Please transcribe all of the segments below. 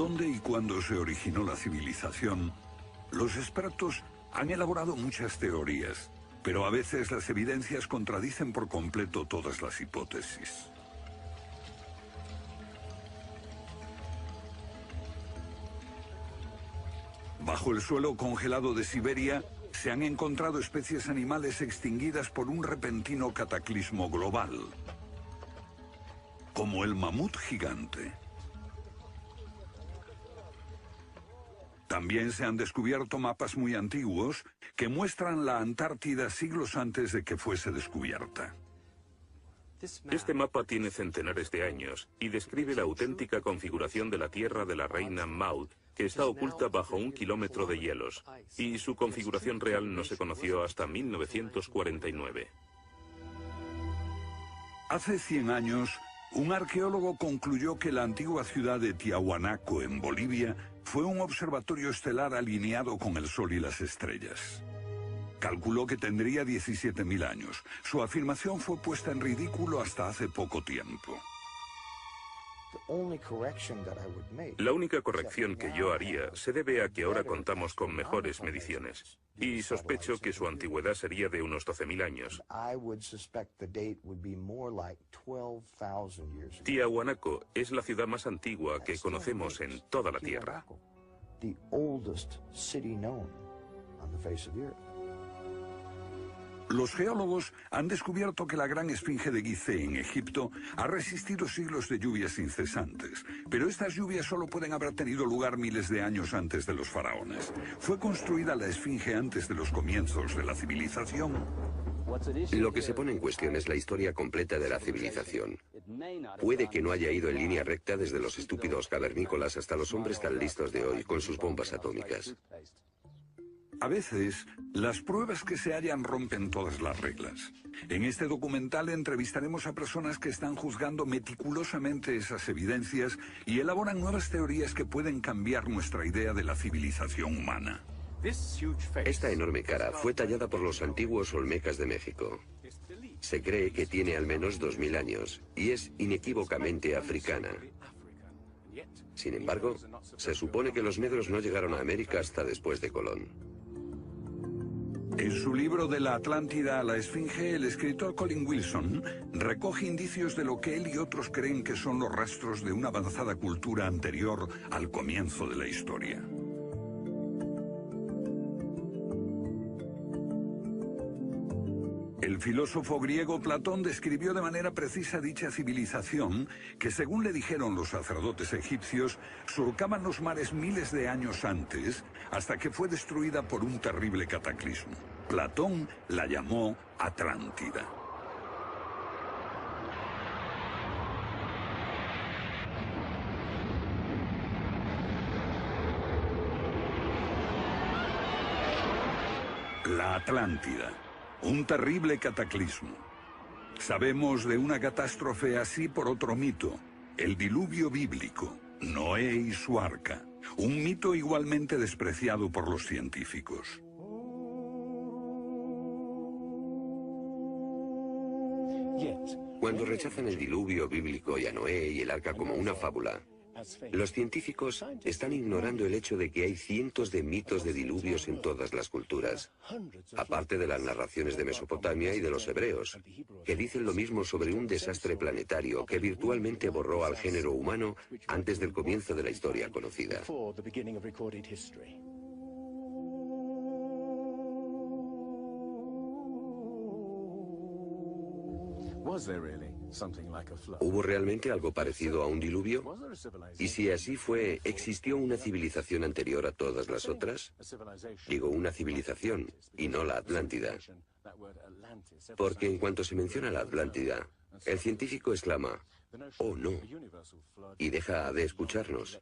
¿Dónde y cuándo se originó la civilización? Los expertos han elaborado muchas teorías, pero a veces las evidencias contradicen por completo todas las hipótesis. Bajo el suelo congelado de Siberia se han encontrado especies animales extinguidas por un repentino cataclismo global, como el mamut gigante. También se han descubierto mapas muy antiguos que muestran la Antártida siglos antes de que fuese descubierta. Este mapa tiene centenares de años y describe la auténtica configuración de la Tierra de la reina Maud, que está oculta bajo 1 kilómetro de hielos, y su configuración real no se conoció hasta 1949. Hace 100 años, un arqueólogo concluyó que la antigua ciudad de Tiahuanaco, en Bolivia, fue un observatorio estelar alineado con el Sol y las estrellas. Calculó que tendría 17.000 años. Su afirmación fue puesta en ridículo hasta hace poco tiempo. La única corrección que yo haría se debe a que ahora contamos con mejores mediciones, y sospecho que su antigüedad sería de unos 12.000 años. Tiahuanaco es la ciudad más antigua que conocemos en toda la Tierra. Los geólogos han descubierto que la gran esfinge de Gizeh en Egipto ha resistido siglos de lluvias incesantes, pero estas lluvias solo pueden haber tenido lugar miles de años antes de los faraones. ¿Fue construida la esfinge antes de los comienzos de la civilización? Lo que se pone en cuestión es la historia completa de la civilización. Puede que no haya ido en línea recta desde los estúpidos cavernícolas hasta los hombres tan listos de hoy con sus bombas atómicas. A veces, las pruebas que se hallan rompen todas las reglas. En este documental entrevistaremos a personas que están juzgando meticulosamente esas evidencias y elaboran nuevas teorías que pueden cambiar nuestra idea de la civilización humana. Esta enorme cara fue tallada por los antiguos olmecas de México. Se cree que tiene al menos 2.000 años y es inequívocamente africana. Sin embargo, se supone que los negros no llegaron a América hasta después de Colón. En su libro De la Atlántida a la Esfinge, el escritor Colin Wilson recoge indicios de lo que él y otros creen que son los rastros de una avanzada cultura anterior al comienzo de la historia. El filósofo griego Platón describió de manera precisa dicha civilización que, según le dijeron los sacerdotes egipcios, surcaban los mares miles de años antes, hasta que fue destruida por un terrible cataclismo. Platón la llamó Atlántida. La Atlántida. Un terrible cataclismo. Sabemos de una catástrofe así por otro mito, el diluvio bíblico, Noé y su arca, un mito igualmente despreciado por los científicos. Cuando rechazan el diluvio bíblico y a Noé y el arca como una fábula, los científicos están ignorando el hecho de que hay cientos de mitos de diluvios en todas las culturas, aparte de las narraciones de Mesopotamia y de los hebreos, que dicen lo mismo sobre un desastre planetario que virtualmente borró al género humano antes del comienzo de la historia conocida. ¿Hubo realmente algo parecido a un diluvio? Y si así fue, ¿existió una civilización anterior a todas las otras? Digo una civilización, y no la Atlántida. Porque en cuanto se menciona la Atlántida, el científico exclama, «Oh, no», y deja de escucharnos.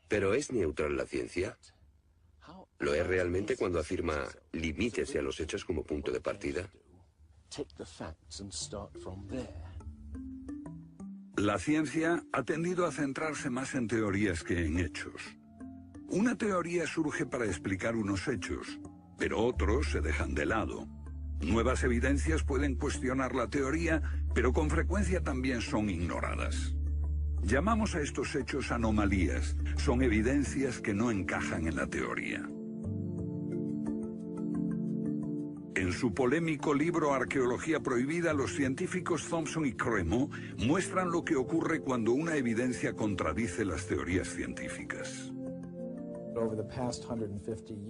¿Pero es neutral la ciencia? ¿Lo es realmente cuando afirma «limítese a los hechos como punto de partida»? La ciencia ha tendido a centrarse más en teorías que en hechos. Una teoría surge para explicar unos hechos, pero otros se dejan de lado. Nuevas evidencias pueden cuestionar la teoría, pero con frecuencia también son ignoradas. Llamamos a estos hechos anomalías. Son evidencias que no encajan en la teoría. En su polémico libro Arqueología Prohibida, los científicos Thompson y Cremo muestran lo que ocurre cuando una evidencia contradice las teorías científicas.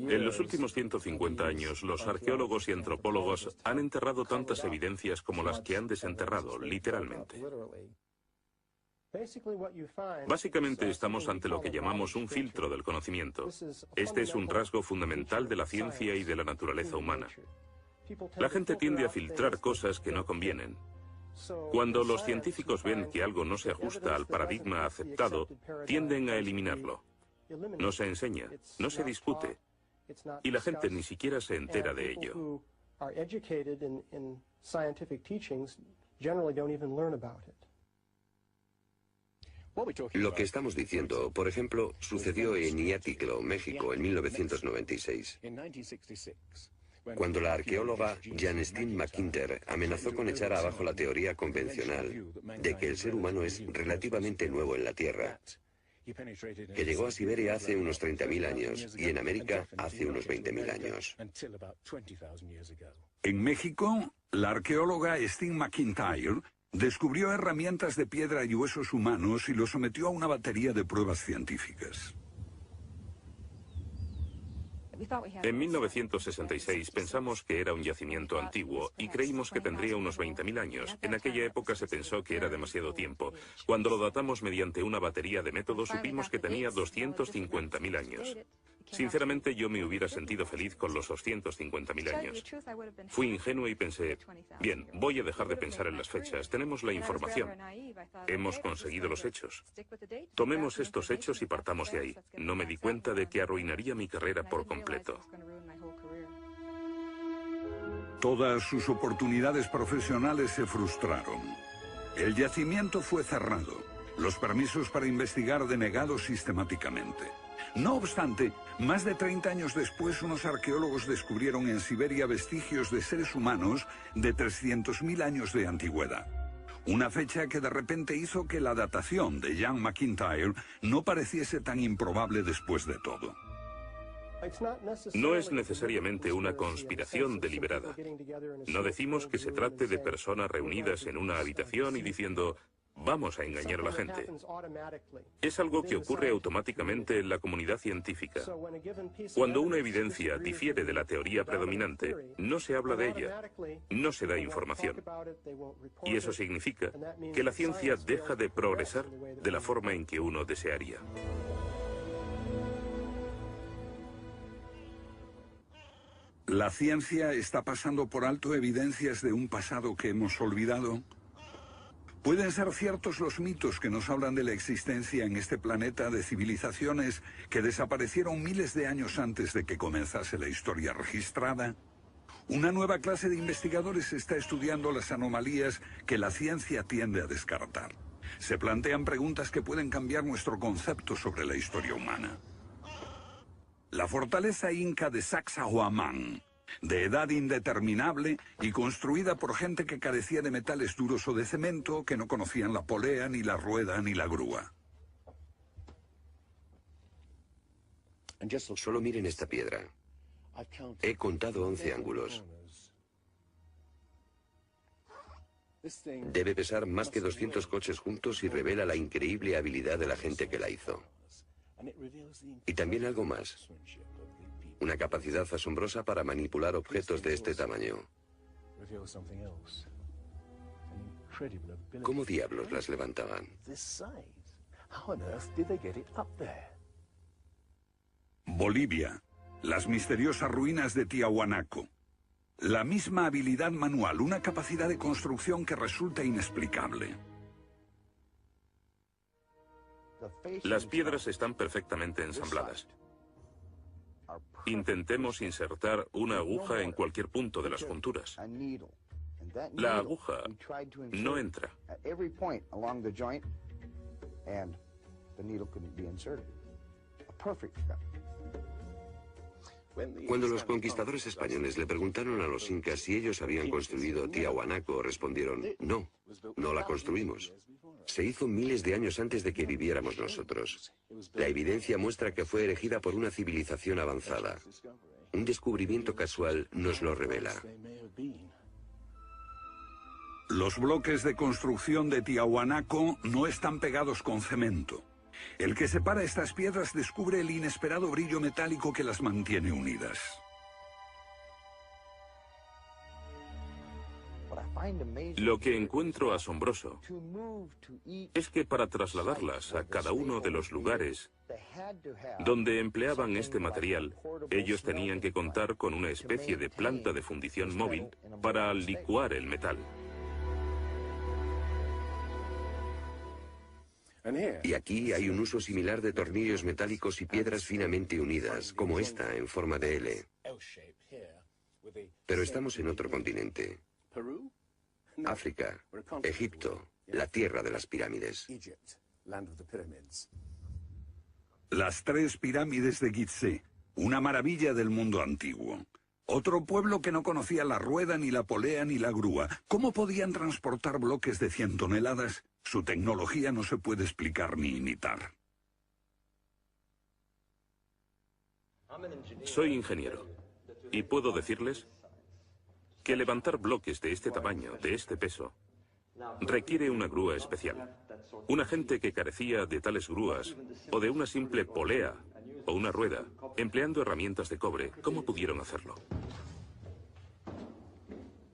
En los últimos 150 años, los arqueólogos y antropólogos han enterrado tantas evidencias como las que han desenterrado, literalmente. Básicamente estamos ante lo que llamamos un filtro del conocimiento. Este es un rasgo fundamental de la ciencia y de la naturaleza humana. La gente tiende a filtrar cosas que no convienen. Cuando los científicos ven que algo no se ajusta al paradigma aceptado, tienden a eliminarlo. No se enseña, no se discute, y la gente ni siquiera se entera de ello. Lo que estamos diciendo, por ejemplo, sucedió en Iatitlan, México, en 1996. Cuando la arqueóloga Janestine McIntyre amenazó con echar abajo la teoría convencional de que el ser humano es relativamente nuevo en la Tierra, que llegó a Siberia hace unos 30.000 años y en América hace unos 20.000 años. En México, la arqueóloga Stine McIntyre descubrió herramientas de piedra y huesos humanos y los sometió a una batería de pruebas científicas. En 1966 pensamos que era un yacimiento antiguo y creímos que tendría unos 20.000 años. En aquella época se pensó que era demasiado tiempo. Cuando lo datamos mediante una batería de método supimos que tenía 250.000 años. Sinceramente yo me hubiera sentido feliz con los 250.000 años. Fui ingenuo y pensé, bien, voy a dejar de pensar en las fechas. Tenemos la información. Hemos conseguido los hechos. Tomemos estos hechos y partamos de ahí. No me di cuenta de que arruinaría mi carrera por completo. Todas sus oportunidades profesionales se frustraron. El yacimiento fue cerrado. Los permisos para investigar denegados sistemáticamente. No obstante, más de 30 años después, unos arqueólogos descubrieron en Siberia vestigios de seres humanos de 300.000 años de antigüedad. Una fecha que de repente hizo que la datación de Jan McIntyre no pareciese tan improbable después de todo. No es necesariamente una conspiración deliberada. No decimos que se trate de personas reunidas en una habitación y diciendo, vamos a engañar a la gente. Es algo que ocurre automáticamente en la comunidad científica. Cuando una evidencia difiere de la teoría predominante, no se habla de ella, no se da información. Y eso significa que la ciencia deja de progresar de la forma en que uno desearía. ¿La ciencia está pasando por alto evidencias de un pasado que hemos olvidado? ¿Pueden ser ciertos los mitos que nos hablan de la existencia en este planeta de civilizaciones que desaparecieron miles de años antes de que comenzase la historia registrada? Una nueva clase de investigadores está estudiando las anomalías que la ciencia tiende a descartar. Se plantean preguntas que pueden cambiar nuestro concepto sobre la historia humana. La fortaleza inca de Sacsayhuamán, de edad indeterminable y construida por gente que carecía de metales duros o de cemento, que no conocían la polea, ni la rueda, ni la grúa. Solo miren esta piedra. He contado 11 ángulos. Debe pesar más que 200 coches juntos y revela la increíble habilidad de la gente que la hizo. Y también algo más. Una capacidad asombrosa para manipular objetos de este tamaño. ¿Cómo diablos las levantaban? Bolivia. Las misteriosas ruinas de Tiahuanaco. La misma habilidad manual, una capacidad de construcción que resulta inexplicable. Las piedras están perfectamente ensambladas. Intentemos insertar una aguja en cualquier punto de las junturas. La aguja no entra. Cuando los conquistadores españoles le preguntaron a los incas si ellos habían construido Tiahuanaco, respondieron, no, no la construimos. Se hizo miles de años antes de que viviéramos nosotros. La evidencia muestra que fue erigida por una civilización avanzada. Un descubrimiento casual nos lo revela. Los bloques de construcción de Tiahuanaco no están pegados con cemento. El que separa estas piedras descubre el inesperado brillo metálico que las mantiene unidas. Lo que encuentro asombroso es que para trasladarlas a cada uno de los lugares donde empleaban este material, ellos tenían que contar con una especie de planta de fundición móvil para licuar el metal. Y aquí hay un uso similar de tornillos metálicos y piedras finamente unidas, como esta en forma de L. Pero estamos en otro continente. África, Egipto, la tierra de las pirámides. Las 3 pirámides de Gizeh, una maravilla del mundo antiguo. Otro pueblo que no conocía la rueda, ni la polea, ni la grúa. ¿Cómo podían transportar bloques de 100 toneladas? Su tecnología no se puede explicar ni imitar. Soy ingeniero y puedo decirles que levantar bloques de este tamaño, de este peso, requiere una grúa especial. Una gente que carecía de tales grúas o de una simple polea o una rueda, empleando herramientas de cobre, ¿cómo pudieron hacerlo?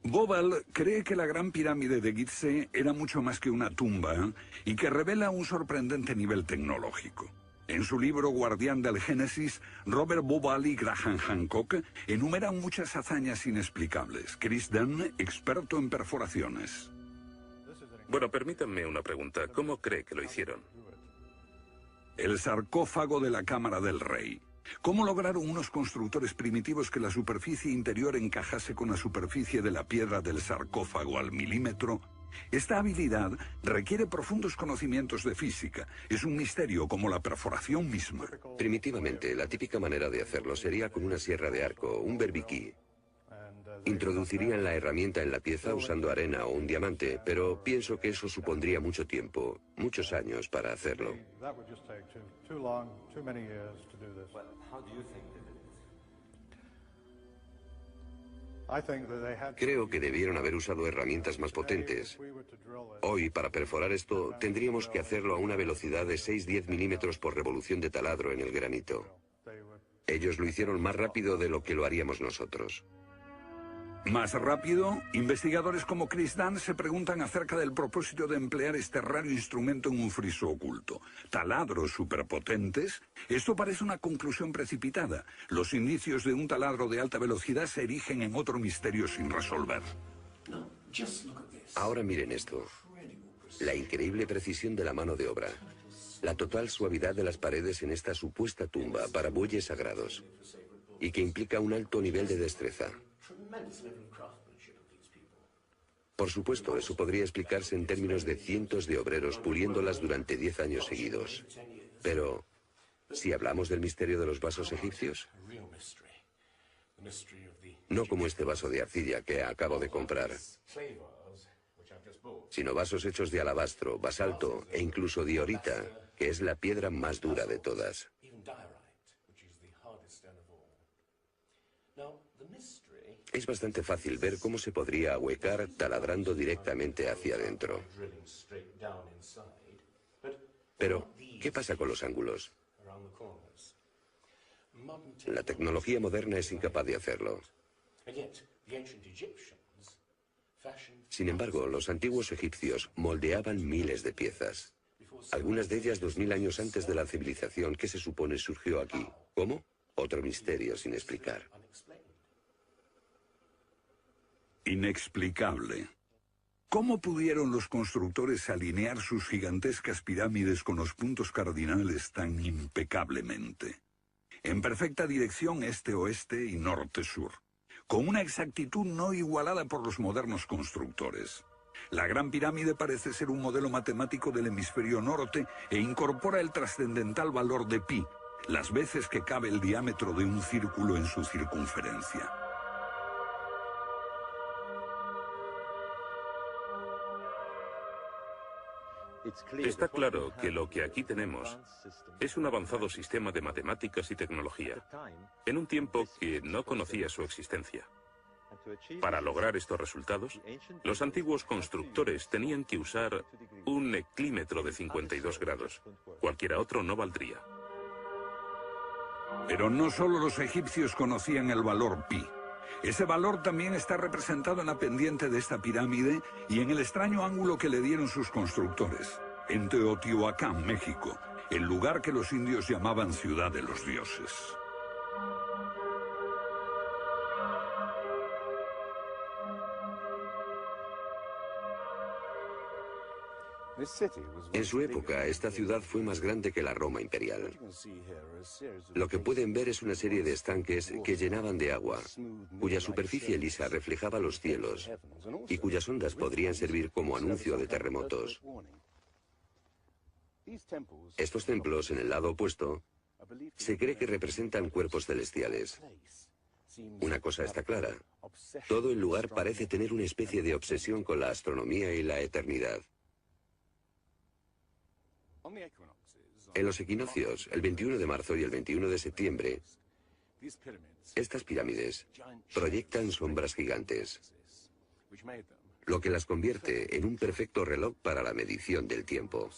Bobal cree que la Gran Pirámide de Gizeh era mucho más que una tumba y que revela un sorprendente nivel tecnológico. En su libro Guardián del Génesis, Robert Bobal y Graham Hancock enumeran muchas hazañas inexplicables. Chris Dunn, experto en perforaciones. Bueno, permítanme una pregunta. ¿Cómo cree que lo hicieron? El sarcófago de la Cámara del Rey. ¿Cómo lograron unos constructores primitivos que la superficie interior encajase con la superficie de la piedra del sarcófago al milímetro? Esta habilidad requiere profundos conocimientos de física. Es un misterio como la perforación misma. Primitivamente, la típica manera de hacerlo sería con una sierra de arco, un berbiquí. Introducirían la herramienta en la pieza usando arena o un diamante, pero pienso que eso supondría mucho tiempo, muchos años para hacerlo. Creo que debieron haber usado herramientas más potentes. Hoy, para perforar esto, tendríamos que hacerlo a una velocidad de 6-10 milímetros por revolución de taladro en el granito. Ellos lo hicieron más rápido de lo que lo haríamos nosotros. Más rápido, investigadores como Chris Dunn se preguntan acerca del propósito de emplear este raro instrumento en un friso oculto. Taladros superpotentes. Esto parece una conclusión precipitada. Los indicios de un taladro de alta velocidad se erigen en otro misterio sin resolver. Ahora miren esto. La increíble precisión de la mano de obra. La total suavidad de las paredes en esta supuesta tumba para bueyes sagrados. Y que implica un alto nivel de destreza. Por supuesto, eso podría explicarse en términos de cientos de obreros puliéndolas durante 10 años seguidos. Pero, si hablamos del misterio de los vasos egipcios, no como este vaso de arcilla que acabo de comprar, sino vasos hechos de alabastro, basalto e incluso diorita, que es la piedra más dura de todas. Es bastante fácil ver cómo se podría ahuecar taladrando directamente hacia adentro. Pero, ¿qué pasa con los ángulos? La tecnología moderna es incapaz de hacerlo. Sin embargo, los antiguos egipcios moldeaban miles de piezas. Algunas de ellas 2000 años antes de la civilización que se supone surgió aquí. ¿Cómo? Otro misterio sin explicar. Inexplicable. ¿Cómo pudieron los constructores alinear sus gigantescas pirámides con los puntos cardinales tan impecablemente? En perfecta dirección este-oeste y norte-sur, con una exactitud no igualada por los modernos constructores. La Gran Pirámide parece ser un modelo matemático del hemisferio norte e incorpora el trascendental valor de pi, las veces que cabe el diámetro de un círculo en su circunferencia. Está claro que lo que aquí tenemos es un avanzado sistema de matemáticas y tecnología, en un tiempo que no conocía su existencia. Para lograr estos resultados, los antiguos constructores tenían que usar un eclímetro de 52 grados. Cualquiera otro no valdría. Pero no solo los egipcios conocían el valor pi. Ese valor también está representado en la pendiente de esta pirámide y en el extraño ángulo que le dieron sus constructores, en Teotihuacán, México, el lugar que los indios llamaban Ciudad de los Dioses. En su época, esta ciudad fue más grande que la Roma imperial. Lo que pueden ver es una serie de estanques que llenaban de agua, cuya superficie lisa reflejaba los cielos y cuyas ondas podrían servir como anuncio de terremotos. Estos templos, en el lado opuesto, se cree que representan cuerpos celestiales. Una cosa está clara: todo el lugar parece tener una especie de obsesión con la astronomía y la eternidad. En los equinoccios, el 21 de marzo y el 21 de septiembre, estas pirámides proyectan sombras gigantes, lo que las convierte en un perfecto reloj para la medición del tiempo.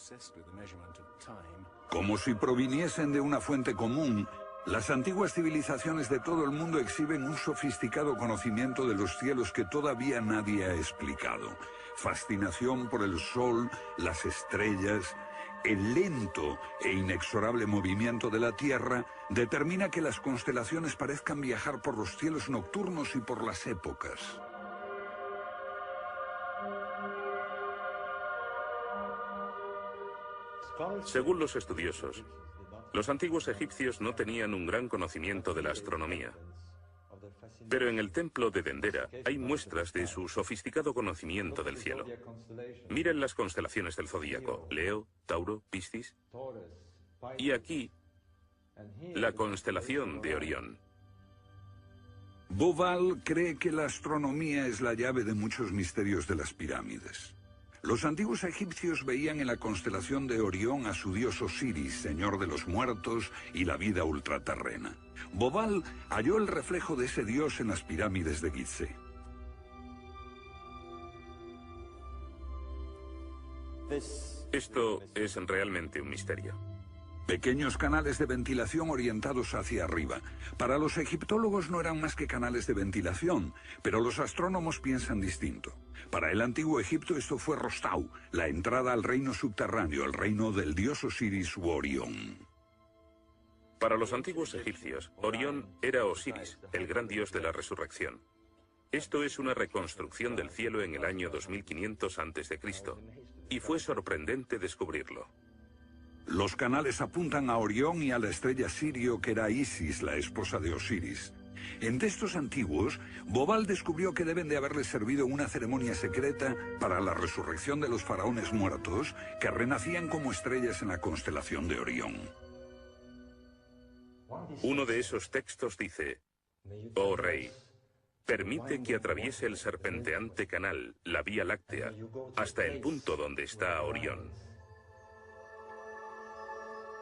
Como si proviniesen de una fuente común, las antiguas civilizaciones de todo el mundo exhiben un sofisticado conocimiento de los cielos que todavía nadie ha explicado. Fascinación por el sol, las estrellas. El lento e inexorable movimiento de la Tierra determina que las constelaciones parezcan viajar por los cielos nocturnos y por las épocas. Según los estudiosos, los antiguos egipcios no tenían un gran conocimiento de la astronomía. Pero en el templo de Dendera hay muestras de su sofisticado conocimiento del cielo. Miren las constelaciones del zodíaco: Leo, Tauro, Piscis. Y aquí, la constelación de Orión. Bauval cree que la astronomía es la llave de muchos misterios de las pirámides. Los antiguos egipcios veían en la constelación de Orión a su dios Osiris, señor de los muertos y la vida ultraterrena. Bauval halló el reflejo de ese dios en las pirámides de Gizeh. Esto es realmente un misterio. Pequeños canales de ventilación orientados hacia arriba. Para los egiptólogos no eran más que canales de ventilación, pero los astrónomos piensan distinto. Para el antiguo Egipto esto fue Rostau, la entrada al reino subterráneo, el reino del dios Osiris u Orión. Para los antiguos egipcios, Orión era Osiris, el gran dios de la resurrección. Esto es una reconstrucción del cielo en el año 2500 a.C., y fue sorprendente descubrirlo. Los canales apuntan a Orión y a la estrella Sirio, que era Isis, la esposa de Osiris. En textos antiguos, Bauval descubrió que deben de haberles servido una ceremonia secreta para la resurrección de los faraones muertos, que renacían como estrellas en la constelación de Orión. Uno de esos textos dice: «Oh rey, permite que atraviese el serpenteante canal, la Vía Láctea, hasta el punto donde está Orión».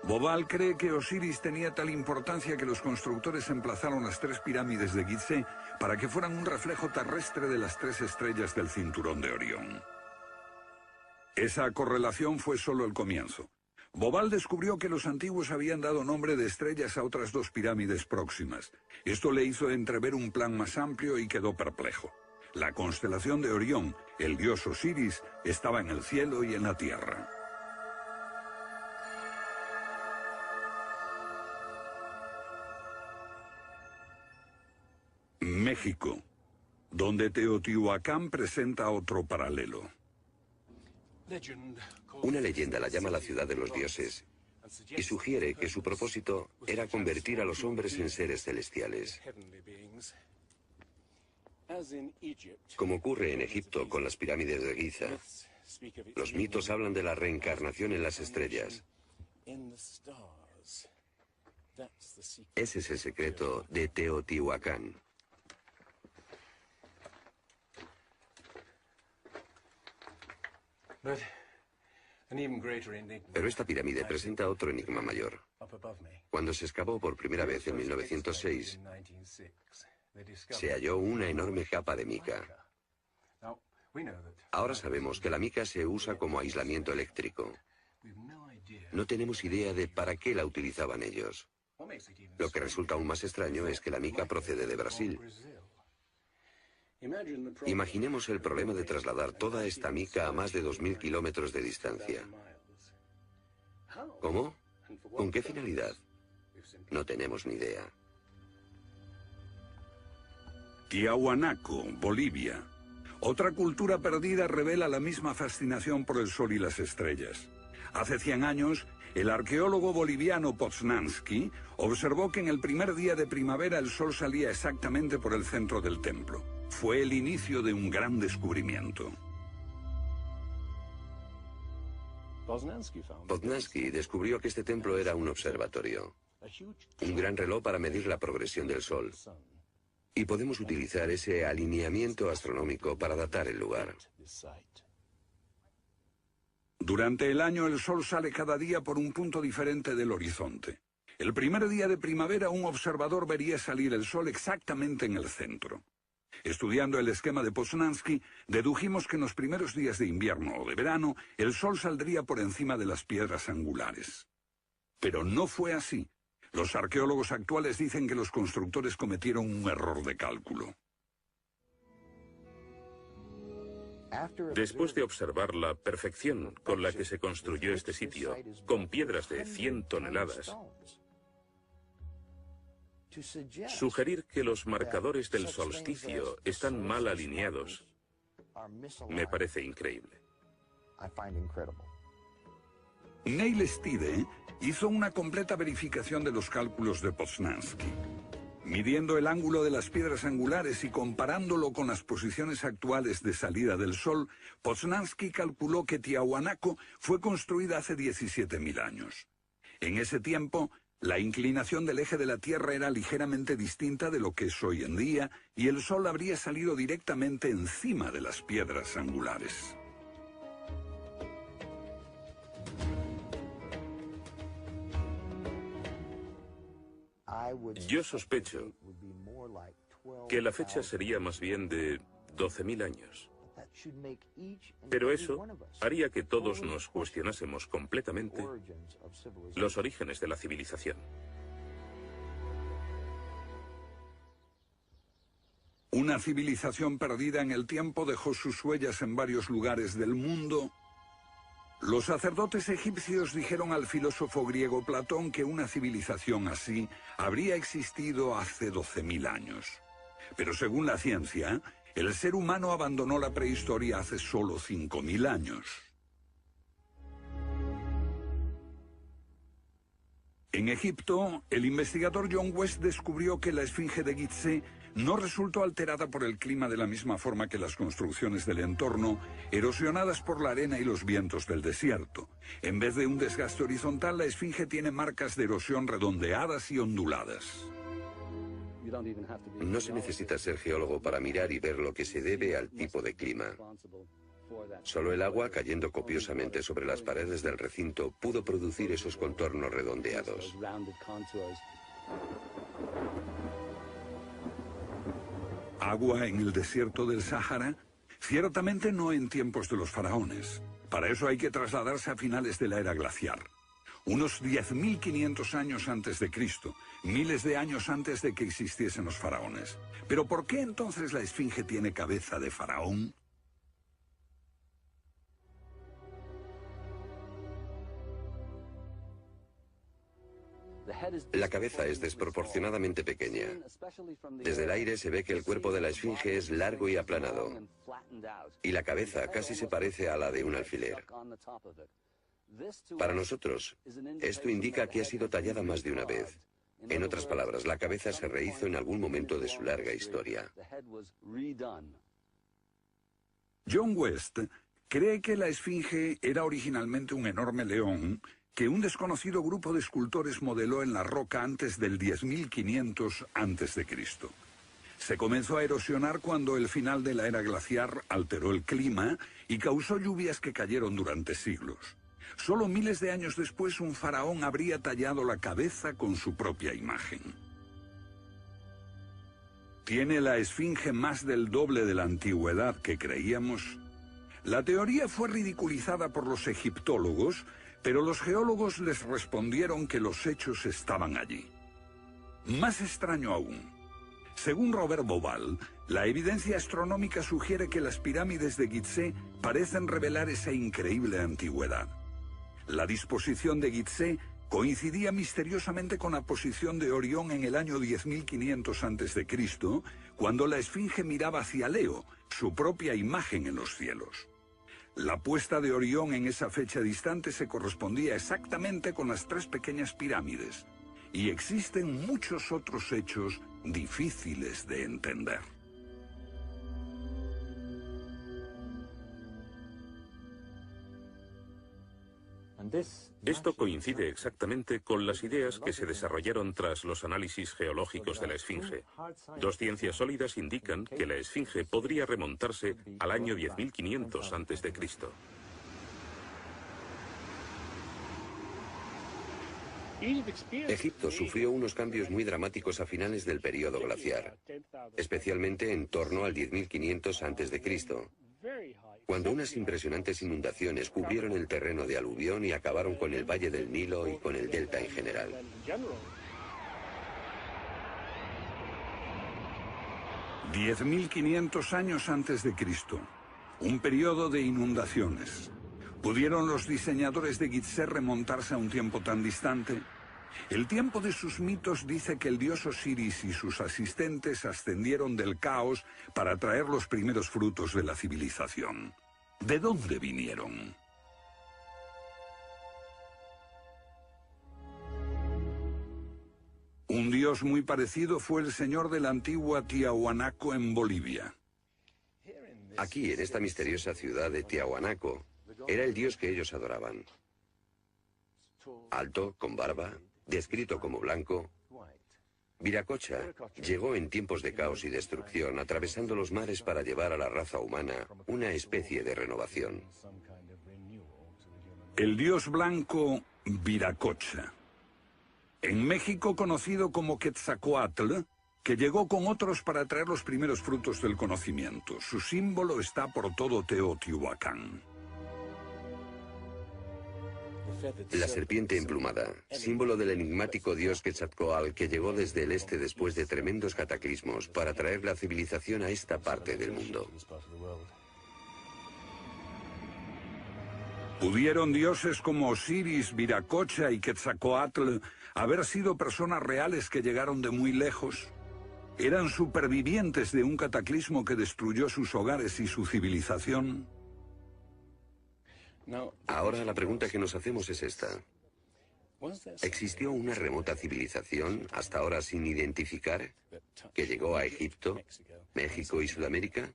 Bauval cree que Osiris tenía tal importancia que los constructores emplazaron las tres pirámides de Gizeh para que fueran un reflejo terrestre de las tres estrellas del cinturón de Orión. Esa correlación fue solo el comienzo. Bauval descubrió que los antiguos habían dado nombre de estrellas a otras dos pirámides próximas. Esto le hizo entrever un plan más amplio y quedó perplejo. La constelación de Orión, el dios Osiris, estaba en el cielo y en la tierra. México, donde Teotihuacán presenta otro paralelo. Una leyenda la llama la ciudad de los dioses y sugiere que su propósito era convertir a los hombres en seres celestiales. Como ocurre en Egipto con las pirámides de Giza, los mitos hablan de la reencarnación en las estrellas. Ese es el secreto de Teotihuacán. Pero esta pirámide presenta otro enigma mayor. Cuando se excavó por primera vez en 1906, se halló una enorme capa de mica. Ahora sabemos que la mica se usa como aislamiento eléctrico. No tenemos idea de para qué la utilizaban ellos. Lo que resulta aún más extraño es que la mica procede de Brasil. Imaginemos el problema de trasladar toda esta mica a más de 2.000 kilómetros de distancia. ¿Cómo? ¿Con qué finalidad? No tenemos ni idea. Tiahuanaco, Bolivia. Otra cultura perdida revela la misma fascinación por el sol y las estrellas. Hace 100 años, el arqueólogo boliviano Poznański observó que en el primer día de primavera el sol salía exactamente por el centro del templo. Fue el inicio de un gran descubrimiento. Poznański descubrió que este templo era un observatorio, un gran reloj para medir la progresión del sol. Y podemos utilizar ese alineamiento astronómico para datar el lugar. Durante el año el sol sale cada día por un punto diferente del horizonte. El primer día de primavera un observador vería salir el sol exactamente en el centro. Estudiando el esquema de Poznański, dedujimos que en los primeros días de invierno o de verano, el sol saldría por encima de las piedras angulares. Pero no fue así. Los arqueólogos actuales dicen que los constructores cometieron un error de cálculo. Después de observar la perfección con la que se construyó este sitio, con piedras de 100 toneladas, sugerir que los marcadores del solsticio están mal alineados me parece increíble. Neil Stide hizo una completa verificación de los cálculos de Poznański. Midiendo el ángulo de las piedras angulares y comparándolo con las posiciones actuales de salida del sol, Poznański calculó que Tiahuanaco fue construida hace 17.000 años. En ese tiempo, la inclinación del eje de la Tierra era ligeramente distinta de lo que es hoy en día, y el sol habría salido directamente encima de las piedras angulares. Yo sospecho que la fecha sería más bien de 12.000 años. Pero eso haría que todos nos cuestionásemos completamente los orígenes de la civilización. Una civilización perdida en el tiempo dejó sus huellas en varios lugares del mundo. Los sacerdotes egipcios dijeron al filósofo griego Platón que una civilización así habría existido hace 12.000 años. Pero según la ciencia, el ser humano abandonó la prehistoria hace solo 5.000 años. En Egipto, el investigador John West descubrió que la esfinge de Gizeh no resultó alterada por el clima de la misma forma que las construcciones del entorno, erosionadas por la arena y los vientos del desierto. En vez de un desgaste horizontal, la esfinge tiene marcas de erosión redondeadas y onduladas. No se necesita ser geólogo para mirar y ver lo que se debe al tipo de clima. Solo el agua cayendo copiosamente sobre las paredes del recinto pudo producir esos contornos redondeados. ¿Agua en el desierto del Sáhara? Ciertamente no en tiempos de los faraones. Para eso hay que trasladarse a finales de la era glaciar. Unos 10.500 años antes de Cristo, miles de años antes de que existiesen los faraones. ¿Pero por qué entonces la esfinge tiene cabeza de faraón? La cabeza es desproporcionadamente pequeña. Desde el aire se ve que el cuerpo de la esfinge es largo y aplanado, y la cabeza casi se parece a la de un alfiler. Para nosotros, esto indica que ha sido tallada más de una vez. En otras palabras, la cabeza se rehizo en algún momento de su larga historia. John West cree que la esfinge era originalmente un enorme león que un desconocido grupo de escultores modeló en la roca antes del 10.500 a.C. Se comenzó a erosionar cuando el final de la era glaciar alteró el clima y causó lluvias que cayeron durante siglos. Solo miles de años después, un faraón habría tallado la cabeza con su propia imagen. ¿Tiene la esfinge más del doble de la antigüedad que creíamos? La teoría fue ridiculizada por los egiptólogos, pero los geólogos les respondieron que los hechos estaban allí. Más extraño aún, según Robert Bauval, la evidencia astronómica sugiere que las pirámides de Gizeh parecen revelar esa increíble antigüedad. La disposición de Gizeh coincidía misteriosamente con la posición de Orión en el año 10.500 a.C., cuando la esfinge miraba hacia Leo, su propia imagen en los cielos. La puesta de Orión en esa fecha distante se correspondía exactamente con las tres pequeñas pirámides, y existen muchos otros hechos difíciles de entender. Esto coincide exactamente con las ideas que se desarrollaron tras los análisis geológicos de la esfinge. Dos ciencias sólidas indican que la esfinge podría remontarse al año 10.500 a.C. Egipto sufrió unos cambios muy dramáticos a finales del período glaciar, especialmente en torno al 10.500 a.C., cuando unas impresionantes inundaciones cubrieron el terreno de aluvión y acabaron con el valle del Nilo y con el delta en general. «10.500 años antes de Cristo, un periodo de inundaciones. ¿Pudieron los diseñadores de Gizeh remontarse a un tiempo tan distante? El tiempo de sus mitos dice que el dios Osiris y sus asistentes ascendieron del caos para traer los primeros frutos de la civilización. ¿De dónde vinieron? Un dios muy parecido fue el señor de la antigua Tiahuanaco en Bolivia. Aquí, en esta misteriosa ciudad de Tiahuanaco, era el dios que ellos adoraban. Alto, con barba, descrito como blanco, Viracocha llegó en tiempos de caos y destrucción, atravesando los mares para llevar a la raza humana una especie de renovación. El dios blanco Viracocha. En México conocido como Quetzalcóatl, que llegó con otros para traer los primeros frutos del conocimiento. Su símbolo está por todo Teotihuacán. La serpiente emplumada, símbolo del enigmático dios Quetzalcóatl que llegó desde el este después de tremendos cataclismos para traer la civilización a esta parte del mundo. ¿Pudieron dioses como Osiris, Viracocha y Quetzalcóatl haber sido personas reales que llegaron de muy lejos? ¿Eran supervivientes de un cataclismo que destruyó sus hogares y su civilización? Ahora la pregunta que nos hacemos es esta. ¿Existió una remota civilización, hasta ahora sin identificar, que llegó a Egipto, México y Sudamérica?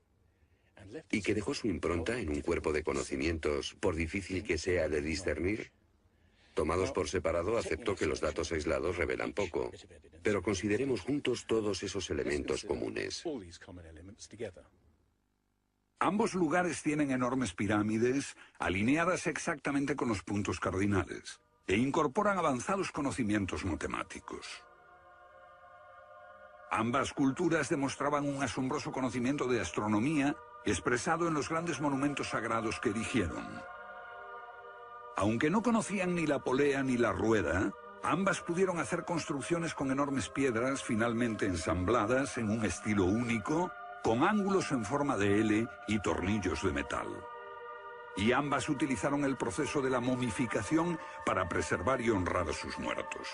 ¿Y que dejó su impronta en un cuerpo de conocimientos, por difícil que sea de discernir? Tomados por separado, acepto que los datos aislados revelan poco, pero consideremos juntos todos esos elementos comunes. Ambos lugares tienen enormes pirámides, alineadas exactamente con los puntos cardinales, e incorporan avanzados conocimientos matemáticos. Ambas culturas demostraban un asombroso conocimiento de astronomía, expresado en los grandes monumentos sagrados que erigieron. Aunque no conocían ni la polea ni la rueda, ambas pudieron hacer construcciones con enormes piedras finalmente ensambladas en un estilo único, con ángulos en forma de L y tornillos de metal. Y ambas utilizaron el proceso de la momificación para preservar y honrar a sus muertos.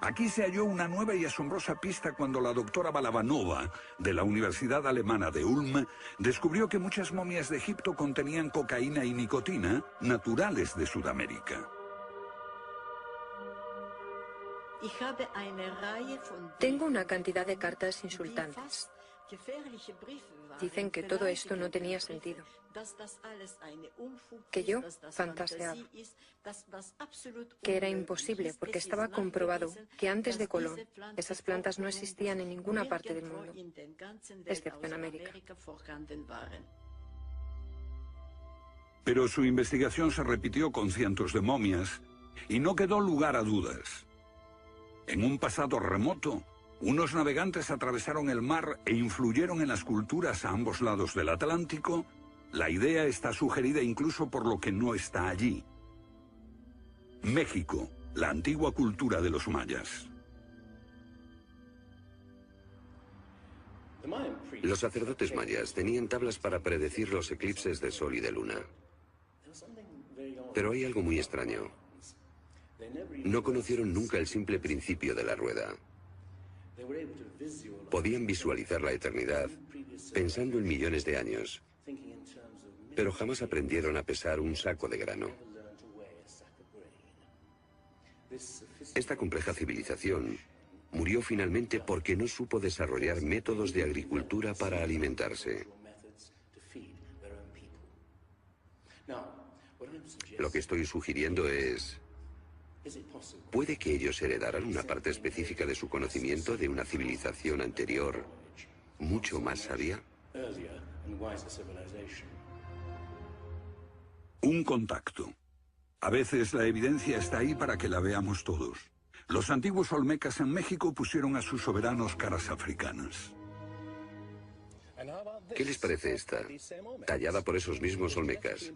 Aquí se halló una nueva y asombrosa pista cuando la doctora Balabanova, de la Universidad Alemana de Ulm, descubrió que muchas momias de Egipto contenían cocaína y nicotina, naturales de Sudamérica. Tengo una cantidad de cartas insultantes. Dicen que todo esto no tenía sentido, que yo fantaseaba, que era imposible porque estaba comprobado que antes de Colón esas plantas no existían en ninguna parte del mundo, excepto en América. Pero su investigación se repitió con cientos de momias y no quedó lugar a dudas. En un pasado remoto, unos navegantes atravesaron el mar e influyeron en las culturas a ambos lados del Atlántico. La idea está sugerida incluso por lo que no está allí. México, la antigua cultura de los mayas. Los sacerdotes mayas tenían tablas para predecir los eclipses de sol y de luna. Pero hay algo muy extraño. No conocieron nunca el simple principio de la rueda. Podían visualizar la eternidad pensando en millones de años, pero jamás aprendieron a pesar un saco de grano. Esta compleja civilización murió finalmente porque no supo desarrollar métodos de agricultura para alimentarse. Lo que estoy sugiriendo es... ¿puede que ellos heredaran una parte específica de su conocimiento de una civilización anterior, mucho más sabia? Un contacto. A veces la evidencia está ahí para que la veamos todos. Los antiguos olmecas en México pusieron a sus soberanos caras africanas. ¿Qué les parece esta? Tallada por esos mismos olmecas.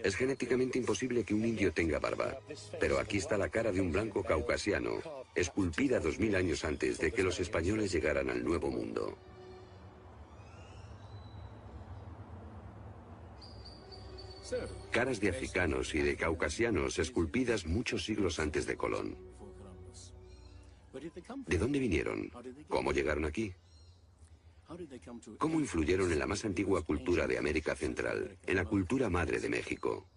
Es genéticamente imposible que un indio tenga barba, pero aquí está la cara de un blanco caucasiano, esculpida 2000 años antes de que los españoles llegaran al Nuevo Mundo. Caras de africanos y de caucasianos esculpidas muchos siglos antes de Colón. ¿De dónde vinieron? ¿Cómo llegaron aquí? ¿Cómo influyeron en la más antigua cultura de América Central, en la cultura madre de México?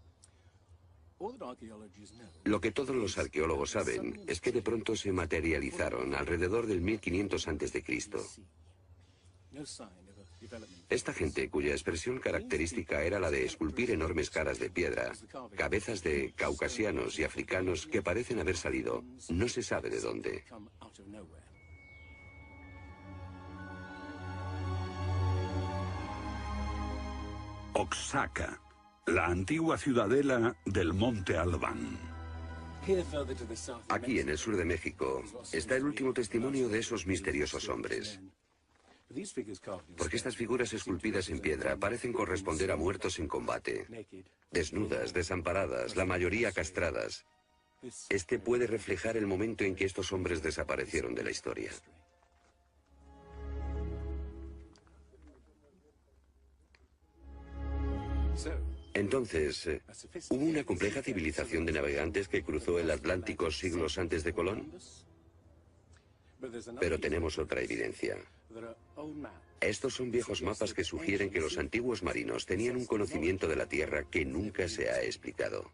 Lo que todos los arqueólogos saben es que de pronto se materializaron alrededor del 1500 a.C. Esta gente, cuya expresión característica era la de esculpir enormes caras de piedra, cabezas de caucasianos y africanos que parecen haber salido, no se sabe de dónde. Oaxaca, la antigua ciudadela del Monte Albán. Aquí, en el sur de México, está el último testimonio de esos misteriosos hombres. Porque estas figuras esculpidas en piedra parecen corresponder a muertos en combate, desnudas, desamparadas, la mayoría castradas. Este puede reflejar el momento en que estos hombres desaparecieron de la historia. Entonces, ¿hubo una compleja civilización de navegantes que cruzó el Atlántico siglos antes de Colón? Pero tenemos otra evidencia. Estos son viejos mapas que sugieren que los antiguos marinos tenían un conocimiento de la Tierra que nunca se ha explicado.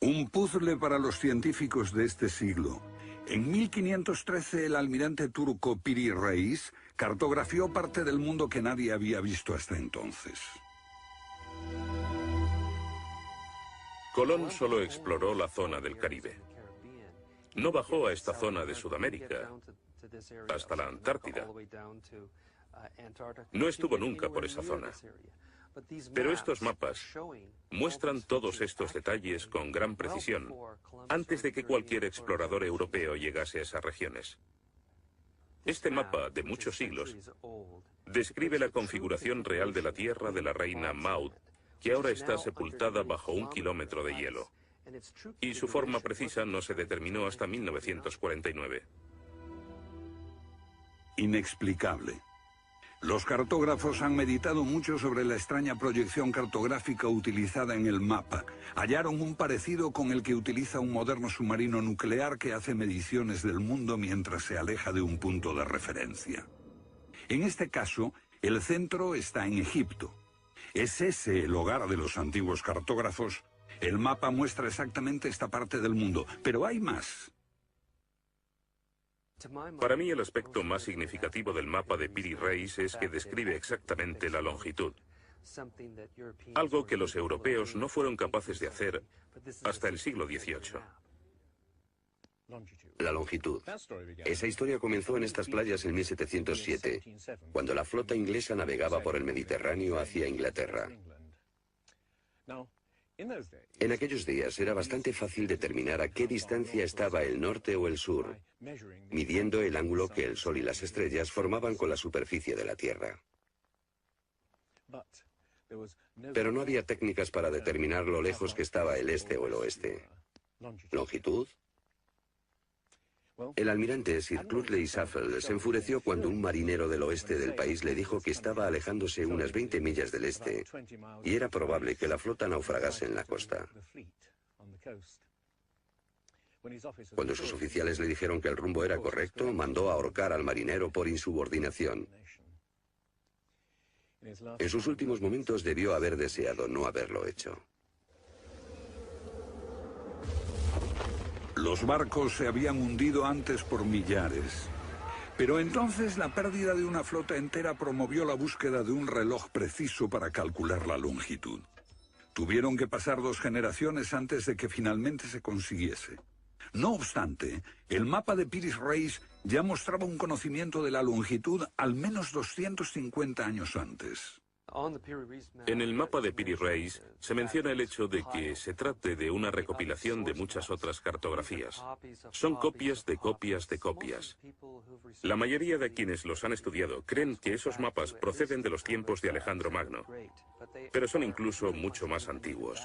Un puzzle para los científicos de este siglo. En 1513 el almirante turco Piri Reis cartografió parte del mundo que nadie había visto hasta entonces. Colón solo exploró la zona del Caribe. No bajó a esta zona de Sudamérica, hasta la Antártida. No estuvo nunca por esa zona. Pero estos mapas muestran todos estos detalles con gran precisión, antes de que cualquier explorador europeo llegase a esas regiones. Este mapa, de muchos siglos, describe la configuración real de la tierra de la reina Maud, que ahora está sepultada bajo 1 kilómetro de hielo. Y su forma precisa no se determinó hasta 1949. Inexplicable. Los cartógrafos han meditado mucho sobre la extraña proyección cartográfica utilizada en el mapa. Hallaron un parecido con el que utiliza un moderno submarino nuclear que hace mediciones del mundo mientras se aleja de un punto de referencia. En este caso, el centro está en Egipto. ¿Es ese el hogar de los antiguos cartógrafos? El mapa muestra exactamente esta parte del mundo, pero hay más. Para mí el aspecto más significativo del mapa de Piri Reis es que describe exactamente la longitud. Algo que los europeos no fueron capaces de hacer hasta el siglo XVIII. La longitud. Esa historia comenzó en estas playas en 1707, cuando la flota inglesa navegaba por el Mediterráneo hacia Inglaterra. En aquellos días era bastante fácil determinar a qué distancia estaba el norte o el sur, midiendo el ángulo que el Sol y las estrellas formaban con la superficie de la Tierra. Pero no había técnicas para determinar lo lejos que estaba el este o el oeste. ¿Longitud? El almirante Sir Clutley Safell se enfureció cuando un marinero del oeste del país le dijo que estaba alejándose unas 20 millas del este y era probable que la flota naufragase en la costa. Cuando sus oficiales le dijeron que el rumbo era correcto, mandó ahorcar al marinero por insubordinación. En sus últimos momentos debió haber deseado no haberlo hecho. Los barcos se habían hundido antes por millares. Pero entonces la pérdida de una flota entera promovió la búsqueda de un reloj preciso para calcular la longitud. Tuvieron que pasar 2 generaciones antes de que finalmente se consiguiese. No obstante, el mapa de Piri Reis ya mostraba un conocimiento de la longitud al menos 250 años antes. En el mapa de Piri Reis se menciona el hecho de que se trate de una recopilación de muchas otras cartografías. Son copias de copias de copias. La mayoría de quienes los han estudiado creen que esos mapas proceden de los tiempos de Alejandro Magno, pero son incluso mucho más antiguos.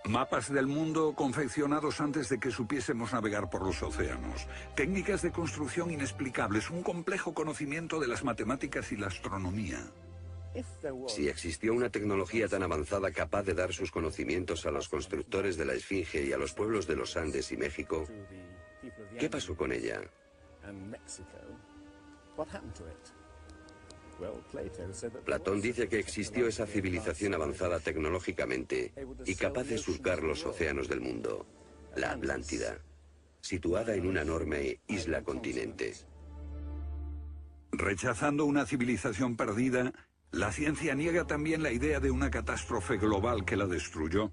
Mapas del mundo confeccionados antes de que supiésemos navegar por los océanos. Técnicas de construcción inexplicables, un complejo conocimiento de las matemáticas y la astronomía. Si existió una tecnología tan avanzada capaz de dar sus conocimientos a los constructores de la Esfinge y a los pueblos de los Andes y México, ¿qué pasó con ella? Platón dice que existió esa civilización avanzada tecnológicamente y capaz de surcar los océanos del mundo, la Atlántida, situada en una enorme isla-continente. Rechazando una civilización perdida, la ciencia niega también la idea de una catástrofe global que la destruyó.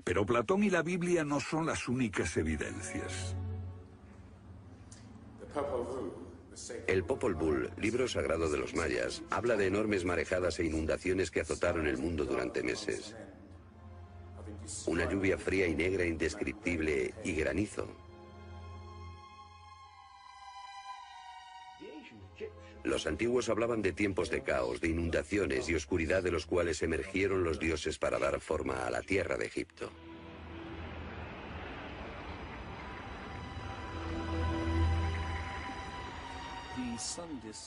Pero Platón y la Biblia no son las únicas evidencias. El Popol Vuh, libro sagrado de los mayas, habla de enormes marejadas e inundaciones que azotaron el mundo durante meses. Una lluvia fría y negra indescriptible y granizo. Los antiguos hablaban de tiempos de caos, de inundaciones y oscuridad de los cuales emergieron los dioses para dar forma a la tierra de Egipto.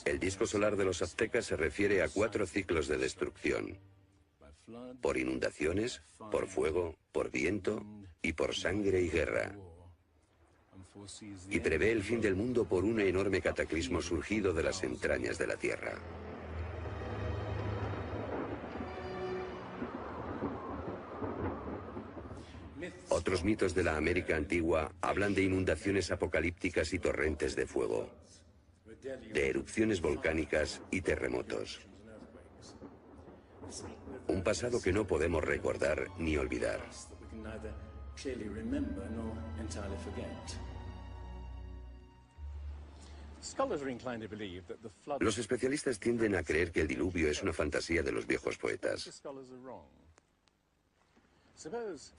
El disco solar de los aztecas se refiere a 4 ciclos de destrucción: por inundaciones, por fuego, por viento y por sangre y guerra. Y prevé el fin del mundo por un enorme cataclismo surgido de las entrañas de la tierra. Otros mitos de la América antigua hablan de inundaciones apocalípticas y torrentes de fuego, de erupciones volcánicas y terremotos. Un pasado que no podemos recordar ni olvidar. Los especialistas tienden a creer que el diluvio es una fantasía de los viejos poetas.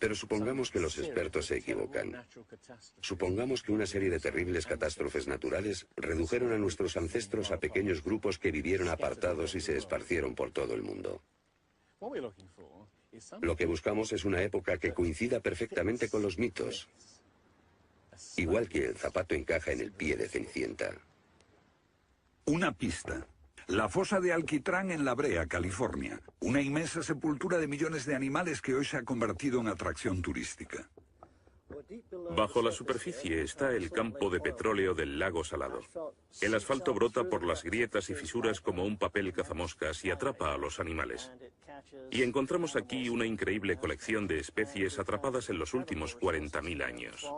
Pero supongamos que los expertos se equivocan. Supongamos que una serie de terribles catástrofes naturales redujeron a nuestros ancestros a pequeños grupos que vivieron apartados y se esparcieron por todo el mundo. Lo que buscamos es una época que coincida perfectamente con los mitos. Igual que el zapato encaja en el pie de Cenicienta. Una pista. La fosa de Alquitrán en La Brea, California. Una inmensa sepultura de millones de animales que hoy se ha convertido en atracción turística. Bajo la superficie está el campo de petróleo del lago Salado. El asfalto brota por las grietas y fisuras como un papel cazamoscas y atrapa a los animales. Y encontramos aquí una increíble colección de especies atrapadas en los últimos 40.000 años.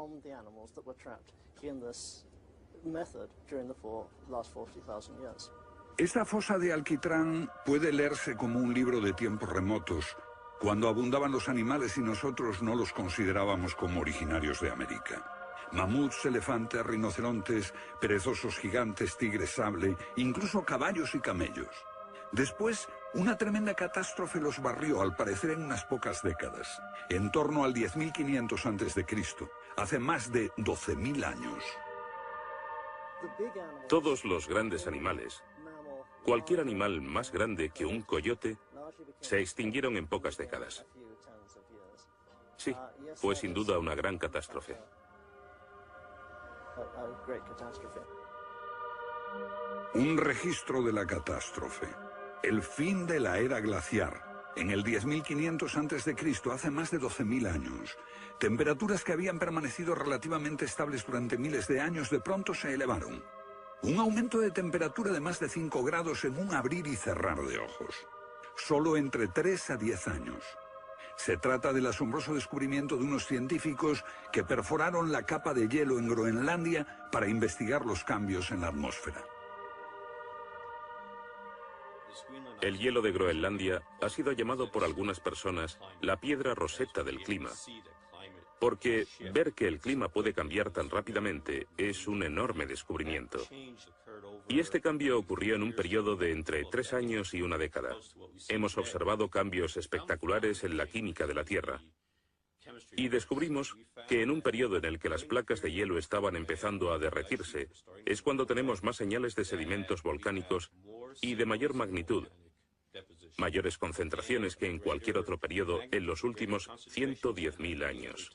Esta fosa de alquitrán puede leerse como un libro de tiempos remotos, cuando abundaban los animales y nosotros no los considerábamos como originarios de América. Mamuts, elefantes, rinocerontes, perezosos gigantes, tigres sable, incluso caballos y camellos. Después, una tremenda catástrofe los barrió, al parecer en unas pocas décadas, en torno al 10.500 a.C., hace más de 12.000 años. Todos los grandes animales, cualquier animal más grande que un coyote, se extinguieron en pocas décadas. Sí, fue sin duda una gran catástrofe. Un registro de la catástrofe. El fin de la era glaciar. En el 10.500 a.C., hace más de 12.000 años. Temperaturas que habían permanecido relativamente estables durante miles de años de pronto se elevaron. Un aumento de temperatura de más de 5 grados en un abrir y cerrar de ojos. Solo entre 3 a 10 años. Se trata del asombroso descubrimiento de unos científicos que perforaron la capa de hielo en Groenlandia para investigar los cambios en la atmósfera. El hielo de Groenlandia ha sido llamado por algunas personas la piedra roseta del clima, porque ver que el clima puede cambiar tan rápidamente es un enorme descubrimiento. Y este cambio ocurrió en un periodo de entre 3 años y una década. Hemos observado cambios espectaculares en la química de la Tierra. Y descubrimos que en un periodo en el que las placas de hielo estaban empezando a derretirse, es cuando tenemos más señales de sedimentos volcánicos y de mayor magnitud, mayores concentraciones que en cualquier otro periodo en los últimos 110.000 años.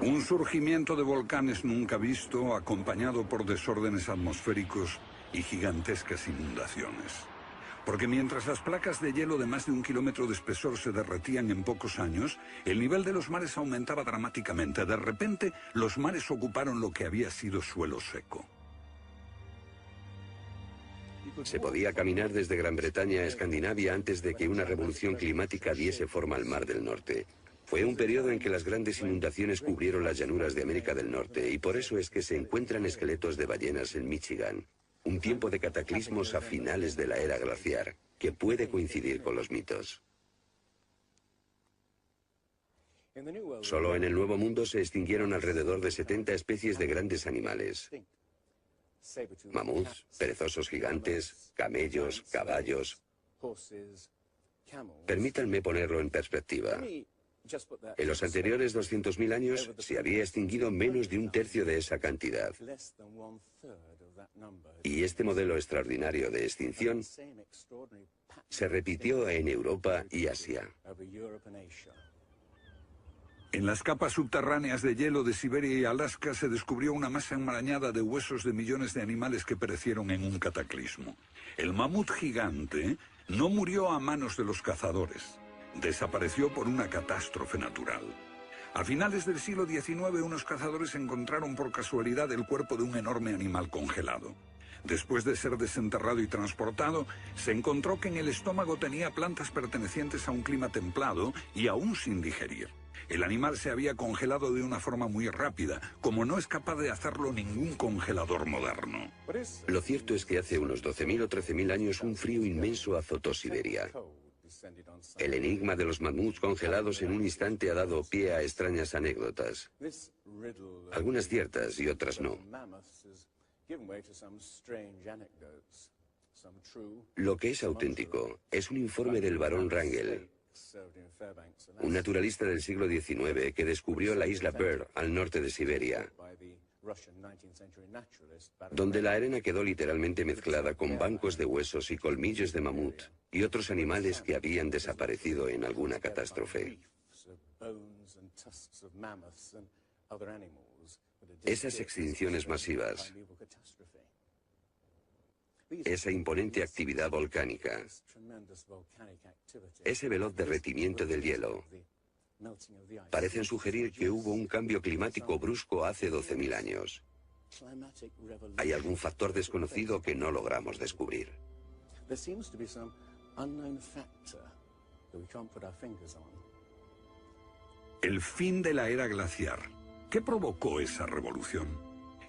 Un surgimiento de volcanes nunca visto, acompañado por desórdenes atmosféricos y gigantescas inundaciones. Porque mientras las placas de hielo de más de 1 kilómetro de espesor se derretían en pocos años, el nivel de los mares aumentaba dramáticamente. De repente, los mares ocuparon lo que había sido suelo seco. Se podía caminar desde Gran Bretaña a Escandinavia antes de que una revolución climática diese forma al Mar del Norte. Fue un periodo en que las grandes inundaciones cubrieron las llanuras de América del Norte, y por eso es que se encuentran esqueletos de ballenas en Michigan. Un tiempo de cataclismos a finales de la era glaciar, que puede coincidir con los mitos. Solo en el Nuevo Mundo se extinguieron alrededor de 70 especies de grandes animales. Mamuts, perezosos gigantes, camellos, caballos. Permítanme ponerlo en perspectiva. En los anteriores 200.000 años se había extinguido menos de 1/3 de esa cantidad. Y este modelo extraordinario de extinción se repitió en Europa y Asia. En las capas subterráneas de hielo de Siberia y Alaska se descubrió una masa enmarañada de huesos de millones de animales que perecieron en un cataclismo. El mamut gigante no murió a manos de los cazadores. Desapareció por una catástrofe natural. A finales del siglo XIX, unos cazadores encontraron por casualidad el cuerpo de un enorme animal congelado. Después de ser desenterrado y transportado, se encontró que en el estómago tenía plantas pertenecientes a un clima templado y aún sin digerir. El animal se había congelado de una forma muy rápida, como no es capaz de hacerlo ningún congelador moderno. Lo cierto es que hace unos 12.000 o 13.000 años un frío inmenso azotó Siberia. El enigma de los mamuts congelados en un instante ha dado pie a extrañas anécdotas. Algunas ciertas y otras no. Lo que es auténtico es un informe del barón Wrangel, un naturalista del siglo XIX que descubrió la isla Byrd al norte de Siberia, donde la arena quedó literalmente mezclada con bancos de huesos y colmillos de mamut y otros animales que habían desaparecido en alguna catástrofe. Esas extinciones masivas esa imponente actividad volcánica, ese veloz derretimiento del hielo, parecen sugerir que hubo un cambio climático brusco hace 12.000 años. Hay algún factor desconocido que no logramos descubrir. El fin de la era glaciar. ¿Qué provocó esa revolución?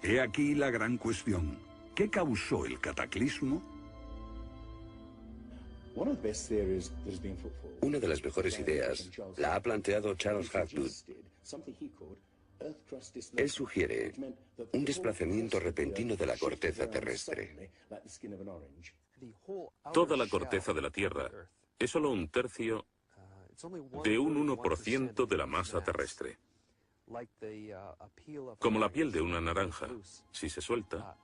He aquí la gran cuestión. ¿Qué causó el cataclismo? Una de las mejores ideas la ha planteado Charles Hapgood. Él sugiere un desplazamiento repentino de la corteza terrestre. Toda la corteza de la Tierra es solo un tercio de un 1% de la masa terrestre. Como la piel de una naranja, si se suelta,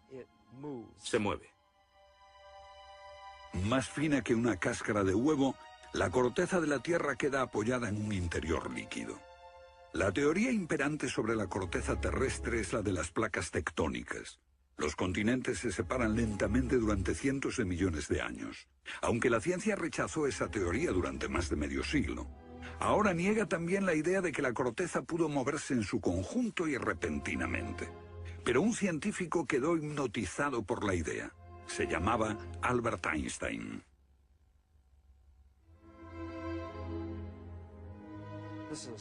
se mueve. Más fina que una cáscara de huevo, la corteza de la Tierra queda apoyada en un interior líquido. La teoría imperante sobre la corteza terrestre es la de las placas tectónicas. Los continentes se separan lentamente durante cientos de millones de años. Aunque la ciencia rechazó esa teoría durante más de medio siglo, ahora niega también la idea de que la corteza pudo moverse en su conjunto y repentinamente. Pero un científico quedó hipnotizado por la idea. Se llamaba Albert Einstein.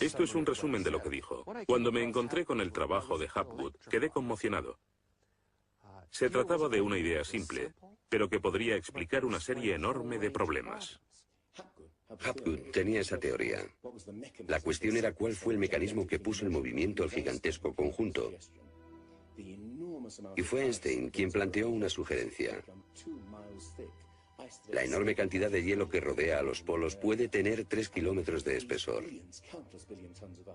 Esto es un resumen de lo que dijo. Cuando me encontré con el trabajo de Hapgood, quedé conmocionado. Se trataba de una idea simple, pero que podría explicar una serie enorme de problemas. Hapgood tenía esa teoría. La cuestión era cuál fue el mecanismo que puso en movimiento el gigantesco conjunto. Y fue Einstein quien planteó una sugerencia. La enorme cantidad de hielo que rodea a los polos puede tener 3 kilómetros de espesor.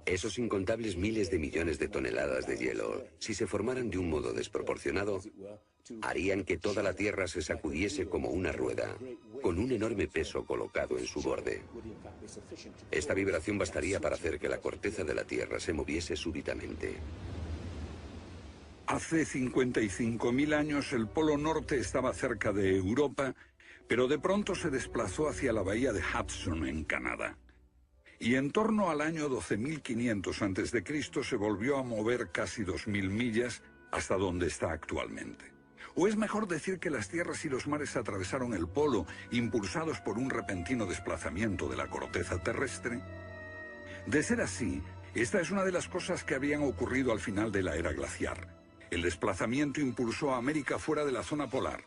Esos incontables miles de millones de toneladas de hielo, si se formaran de un modo desproporcionado, harían que toda la Tierra se sacudiese como una rueda, con un enorme peso colocado en su borde. Esta vibración bastaría para hacer que la corteza de la Tierra se moviese súbitamente. Hace 55.000 años el Polo Norte estaba cerca de Europa, pero de pronto se desplazó hacia la bahía de Hudson, en Canadá. Y en torno al año 12.500 a.C. se volvió a mover casi 2.000 millas hasta donde está actualmente. O es mejor decir que las tierras y los mares atravesaron el polo, impulsados por un repentino desplazamiento de la corteza terrestre. De ser así, esta es una de las cosas que habían ocurrido al final de la era glaciar. El desplazamiento impulsó a América fuera de la zona polar.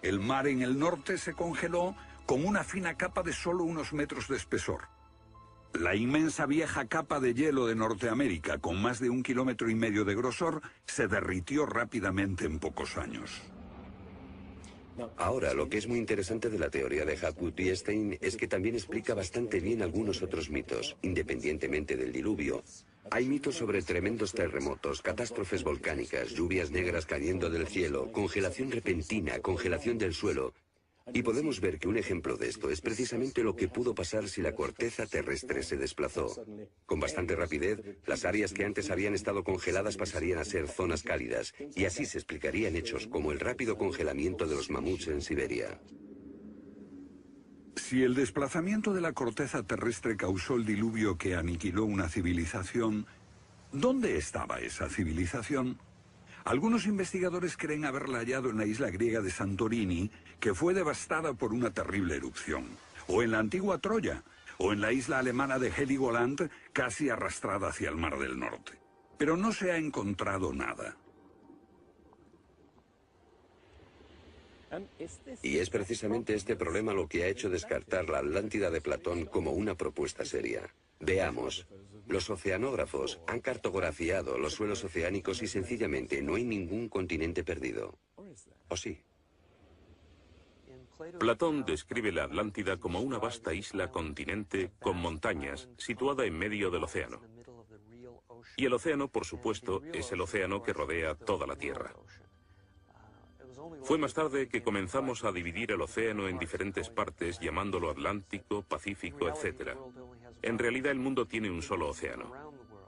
El mar en el norte se congeló con una fina capa de solo unos metros de espesor. La inmensa vieja capa de hielo de Norteamérica, con más de 1,5 kilómetros de grosor, se derritió rápidamente en pocos años. Ahora, lo que es muy interesante de la teoría de Hapgood y Einstein es que también explica bastante bien algunos otros mitos, independientemente del diluvio. Hay mitos sobre tremendos terremotos, catástrofes volcánicas, lluvias negras cayendo del cielo, congelación repentina, congelación del suelo. Y podemos ver que un ejemplo de esto es precisamente lo que pudo pasar si la corteza terrestre se desplazó. Con bastante rapidez, las áreas que antes habían estado congeladas pasarían a ser zonas cálidas, y así se explicarían hechos como el rápido congelamiento de los mamuts en Siberia. Si el desplazamiento de la corteza terrestre causó el diluvio que aniquiló una civilización, ¿dónde estaba esa civilización? Algunos investigadores creen haberla hallado en la isla griega de Santorini, que fue devastada por una terrible erupción, o en la antigua Troya, o en la isla alemana de Heligoland, casi arrastrada hacia el Mar del Norte. Pero no se ha encontrado nada. Y es precisamente este problema lo que ha hecho descartar la Atlántida de Platón como una propuesta seria. Veamos. Los oceanógrafos han cartografiado los suelos oceánicos y sencillamente no hay ningún continente perdido. ¿O sí? Platón describe la Atlántida como una vasta isla-continente con montañas, situada en medio del océano. Y el océano, por supuesto, es el océano que rodea toda la Tierra. Fue más tarde que comenzamos a dividir el océano en diferentes partes, llamándolo Atlántico, Pacífico, etc. En realidad el mundo tiene un solo océano.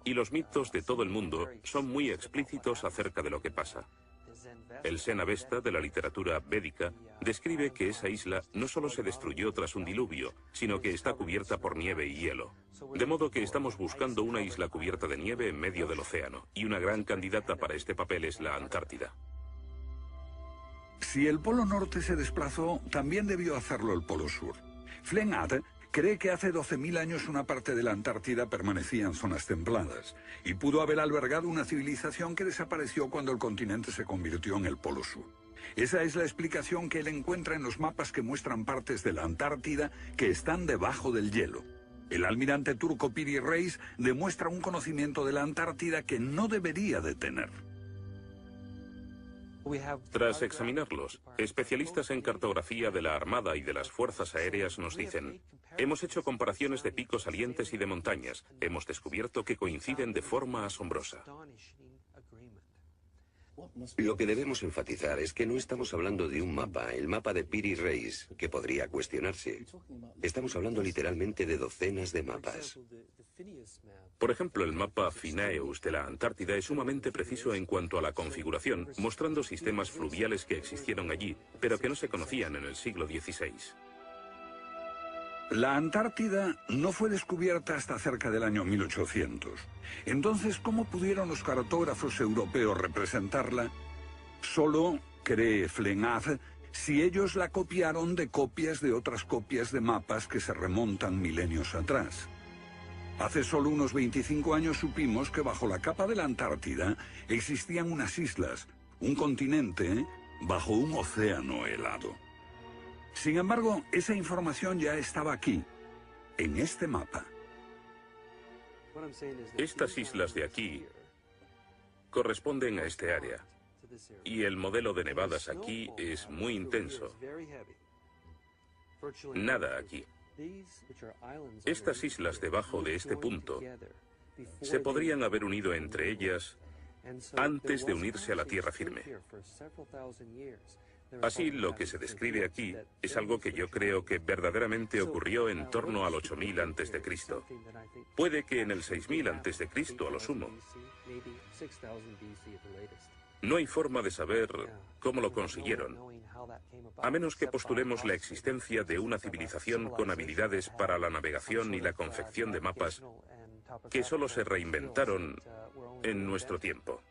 Y los mitos de todo el mundo son muy explícitos acerca de lo que pasa. el Senavesta de la literatura védica, describe que esa isla no solo se destruyó tras un diluvio, sino que está cubierta por nieve y hielo. De modo que estamos buscando una isla cubierta de nieve en medio del océano, y una gran candidata para este papel es la Antártida. Si el Polo Norte se desplazó, también debió hacerlo el Polo Sur. Flengad cree que hace 12.000 años una parte de la Antártida permanecía en zonas templadas y pudo haber albergado una civilización que desapareció cuando el continente se convirtió en el Polo Sur. Esa es la explicación que él encuentra en los mapas que muestran partes de la Antártida que están debajo del hielo. El almirante turco Piri Reis demuestra un conocimiento de la Antártida que no debería de tener. Tras examinarlos, especialistas en cartografía de la Armada y de las Fuerzas Aéreas nos dicen: hemos hecho comparaciones de picos salientes y de montañas. Hemos descubierto que coinciden de forma asombrosa. Lo que debemos enfatizar es que no estamos hablando de un mapa, el mapa de Piri Reis, que podría cuestionarse. Estamos hablando literalmente de docenas de mapas. Por ejemplo, el mapa Phineus de la Antártida es sumamente preciso en cuanto a la configuración, mostrando sistemas fluviales que existieron allí, pero que no se conocían en el siglo XVI. La Antártida no fue descubierta hasta cerca del año 1800. Entonces, ¿cómo pudieron los cartógrafos europeos representarla? Solo, cree Flengad, si ellos la copiaron de copias de otras copias de mapas que se remontan milenios atrás. Hace solo unos 25 años supimos que bajo la capa de la Antártida existían unas islas, un continente bajo un océano helado. Sin embargo, esa información ya estaba aquí, en este mapa. Estas islas de aquí corresponden a este área, y el modelo de nevadas aquí es muy intenso. Nada aquí. Estas islas debajo de este punto se podrían haber unido entre ellas antes de unirse a la tierra firme. Así, lo que se describe aquí es algo que yo creo que verdaderamente ocurrió en torno al 8000 a.C. Puede que en el 6000 a.C. a lo sumo. No hay forma de saber cómo lo consiguieron, a menos que postulemos la existencia de una civilización con habilidades para la navegación y la confección de mapas que solo se reinventaron en nuestro tiempo.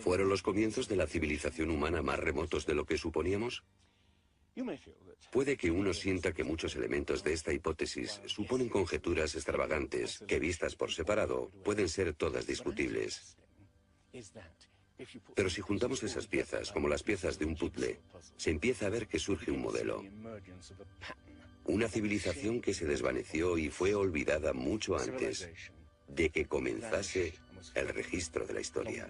¿Fueron los comienzos de la civilización humana más remotos de lo que suponíamos? Puede que uno sienta que muchos elementos de esta hipótesis suponen conjeturas extravagantes que, vistas por separado, pueden ser todas discutibles. Pero si juntamos esas piezas, como las piezas de un puzzle, se empieza a ver que surge un modelo. Una civilización que se desvaneció y fue olvidada mucho antes de que comenzase el registro de la historia.